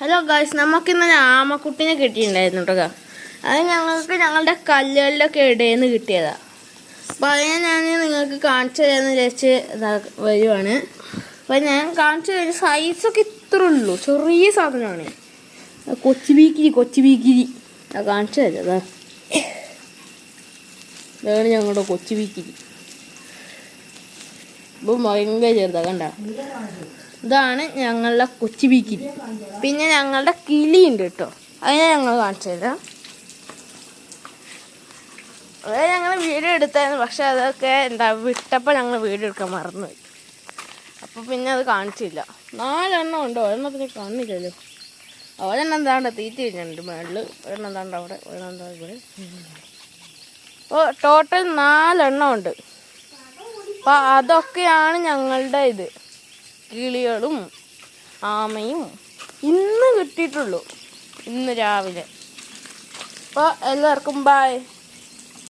Hello guys, നമുക്കിന്ന് ആമക്കുട്ടിനെ കിട്ടിയിട്ടുണ്ടായിരുന്നു കേട്ടോ. അത് ഞങ്ങൾക്ക് ഞങ്ങളുടെ കല്ലുകളിലൊക്കെ ഇടയിന്ന് കിട്ടിയതാണ്. അപ്പോൾ അതിനെ ഞാൻ നിങ്ങൾക്ക് കാണിച്ചു തരാമെന്ന് വിചാരിച്ച് വരുവാണ്. അപ്പോൾ ഞാൻ കാണിച്ചു തരുന്ന സൈസൊക്കെ ഇത്ര ഉള്ളൂ, ചെറിയ സാധനമാണ്. കൊച്ചു ബീക്കിരി കാണിച്ചു തരാം. ഇതാണ് ഞങ്ങളുടെ കൊച്ചു ബീക്കിരി. ഇപ്പം ഭയങ്കര ചെറുതാണ്, കണ്ട. ഇതാണ് ഞങ്ങളുടെ കൊച്ചു ബീക്കിരി. പിന്നെ ഞങ്ങളുടെ കിളിയുണ്ട് കേട്ടോ, അതിനെ ഞങ്ങൾ കാണിച്ചു തരാം. അത് ഞങ്ങൾ വീഡിയോ എടുത്തായിരുന്നു, പക്ഷെ അതൊക്കെ വിട്ടപ്പോൾ ഞങ്ങൾ വീഡിയോ എടുക്കാൻ മറന്നുപോയി. അപ്പോൾ പിന്നെ അത് കാണിച്ചില്ല. 4 ഉണ്ടോ, ഒരെണ്ണത്തിന് കാണില്ലല്ലോ. ഒരെണ്ണം എന്താണ്ട് തീറ്റ കഴിഞ്ഞിട്ടുണ്ട് മേളിൽ, ഒരെണ്ണം എന്താണ്ട് അവിടെ, ഒരെണ്ണം എന്താ ഇവിടെ. അപ്പോൾ ടോട്ടൽ 4 ഉണ്ട്. അപ്പോൾ അതൊക്കെയാണ് ഞങ്ങളുടെ ഇത്. കിളികളും ആമയും ഇന്ന് കിട്ടിയിട്ടുള്ളൂ, ഇന്ന് രാവിലെ. അപ്പോൾ എല്ലാവർക്കും ബൈ.